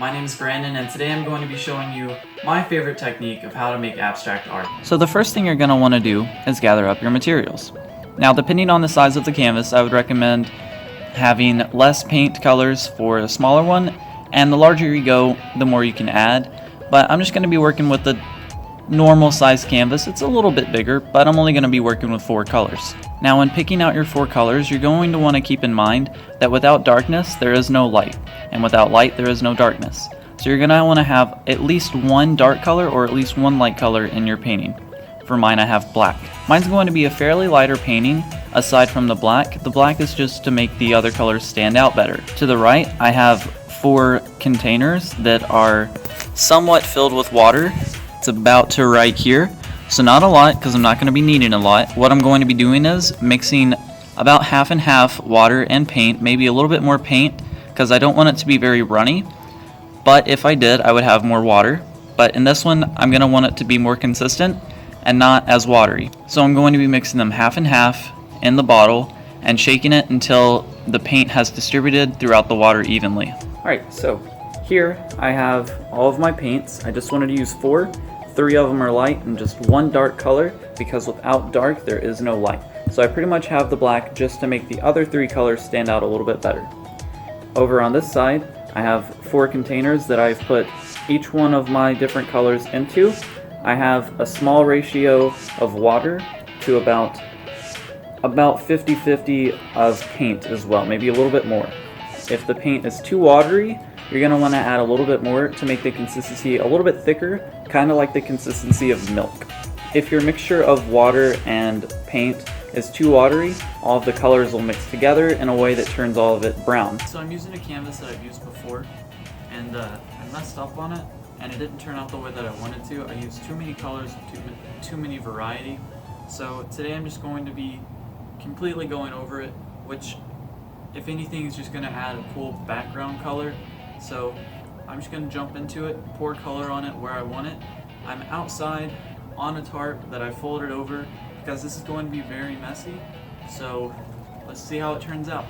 My name is Brandon, and today I'm going to be showing you my favorite technique of how to make abstract art. So the first thing you're going to want to do is gather up your materials. Now, depending on the size of the canvas, I would recommend having less paint colors for a smaller one, and the larger you go, the more you can add. But I'm just going to be working with the normal size canvas. It's a little bit bigger, but I'm only going to be working with 4 colors. Now, when picking out your 4 colors, you're going to want to keep in mind that without darkness, there is no light, and without light, there is no darkness. So you're going to want to have at least one dark color or at least one light color in your painting. For mine, I have black. Mine's going to be a fairly lighter painting. Aside from the black is just to make the other colors stand out better. To the right, I have 4 containers that are somewhat filled with water. It's about to right here, so not a lot because I'm not going to be needing a lot. What I'm going to be doing is mixing about half and half water and paint, maybe a little bit more paint because I don't want it to be very runny, but if I did, I would have more water. But in this one, I'm going to want it to be more consistent and not as watery. So I'm going to be mixing them half and half in the bottle and shaking it until the paint has distributed throughout the water evenly. Alright, so here I have all of my paints. I just wanted to use 4. 3 of them are light and just 1 dark color, because without dark there is no light. So I pretty much have the black just to make the other 3 colors stand out a little bit better. Over on this side, I have 4 containers that I've put each one of my different colors into. I have a small ratio of water to about 50-50 of paint as well, maybe a little bit more. If the paint is too watery, you're going to want to add a little bit more to make the consistency a little bit thicker, kind of like the consistency of milk. If your mixture of water and paint is too watery, all of the colors will mix together in a way that turns all of it brown. So I'm using a canvas that I've used before, and I messed up on it, and it didn't turn out the way that I wanted to. I used too many colors, too many variety. So today I'm just going to be completely going over it, which, if anything, is just going to add a cool background color. So I'm just going to jump into it, pour color on it where I want it. I'm outside on a tarp that I folded over because this is going to be very messy. So let's see how it turns out.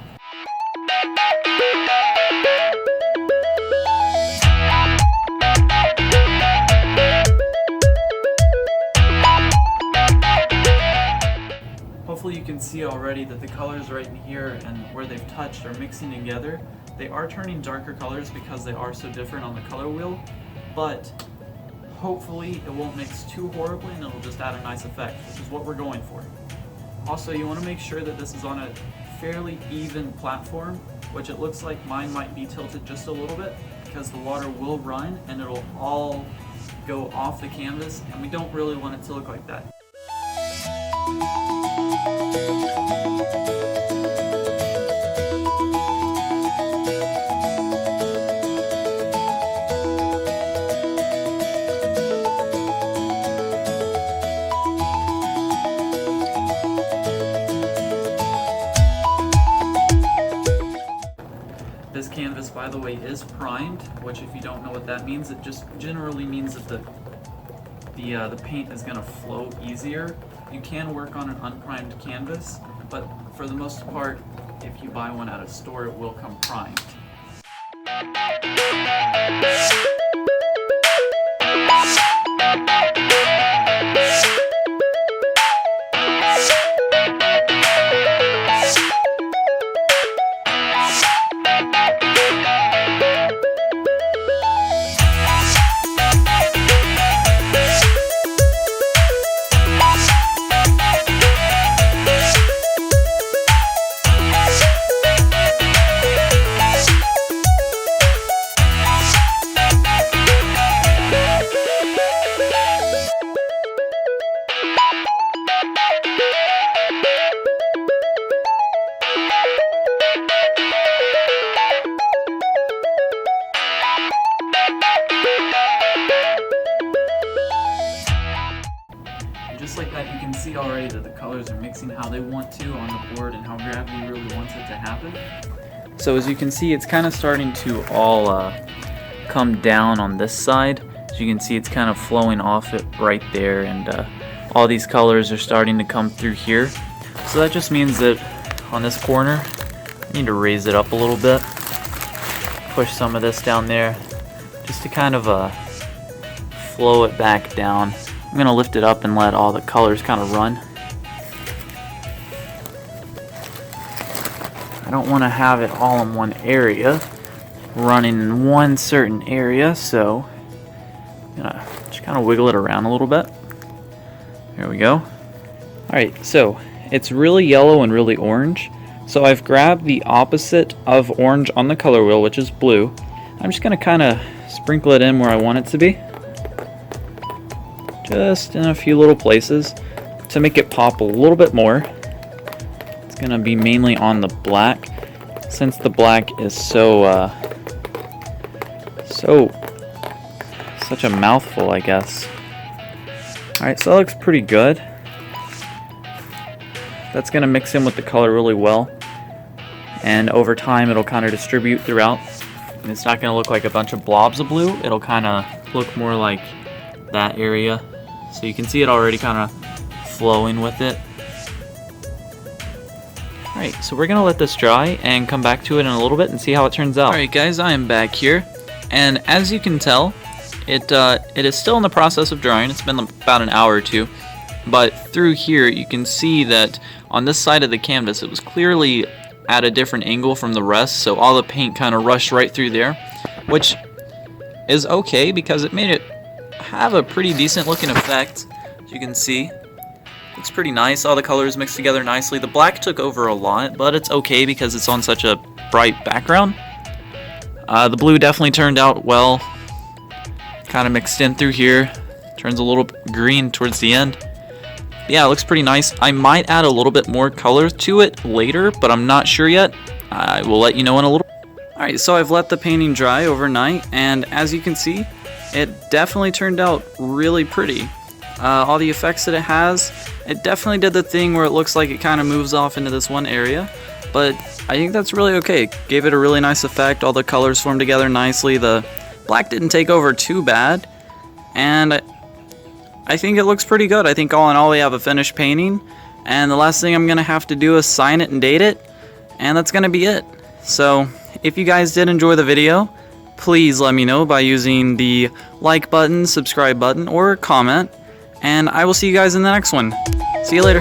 Hopefully you can see already that the colors right in here and where they've touched are mixing together. They are turning darker colors because they are so different on the color wheel, but hopefully it won't mix too horribly and it'll just add a nice effect, which is what we're going for. Also, you want to make sure that this is on a fairly even platform, which it looks like mine might be tilted just a little bit because the water will run and it'll all go off the canvas, and we don't really want it to look like that. This canvas, by the way, is primed, which, if you don't know what that means, it just generally means that the paint is going to flow easier. You can work on an unprimed canvas, but for the most part, if you buy one at a store, it will come primed. Just like that, you can see already that the colors are mixing how they want to on the board and how gravity really wants it to happen. So as you can see, it's kind of starting to all come down on this side. As you can see, it's kind of flowing off it right there, and all these colors are starting to come through here. So that just means that on this corner, I need to raise it up a little bit, push some of this down there, just to kind of flow it back down. I'm going to lift it up and let all the colors kind of run. I don't want to have it all in one area, running in one certain area, so I'm going to just kind of wiggle it around a little bit. There we go. Alright, so it's really yellow and really orange. So I've grabbed the opposite of orange on the color wheel, which is blue. I'm just going to kind of sprinkle it in where I want it to be. Just in a few little places to make it pop a little bit more. It's going to be mainly on the black, since the black is such a mouthful, I guess. Alright, so that looks pretty good. That's going to mix in with the color really well, and over time it'll kind of distribute throughout, and it's not going to look like a bunch of blobs of blue. It'll kind of look more like that area, so you can see it already kind of flowing with it. Alright, so we're going to let this dry and come back to it in a little bit and see how it turns out. Alright guys, I am back here, and as you can tell, it is still in the process of drying. It's been about an hour or two, but through here you can see that on this side of the canvas it was clearly at a different angle from the rest, so all the paint kind of rushed right through there, which is okay because it made it have a pretty decent looking effect. As you can see, looks pretty nice. All the colors mixed together nicely. The black took over a lot, but it's okay because it's on such a bright background. The blue definitely turned out well, kind of mixed in through here, turns a little green towards the end. Yeah, it looks pretty nice. I might add a little bit more color to it later, but I'm not sure yet. I will let you know in a little. Alright, so I've let the painting dry overnight, and as you can see, it definitely turned out really pretty. All the effects that it has, it definitely did the thing where it looks like it kind of moves off into this one area, but I think that's really okay. Gave it a really nice effect. All the colors formed together nicely. The black didn't take over too bad, and I think it looks pretty good. I think all in all we have a finished painting, and the last thing I'm going to have to do is sign it and date it, and that's going to be it. So if you guys did enjoy the video, please let me know by using the like button, subscribe button, or comment, and I will see you guys in the next one. See you later.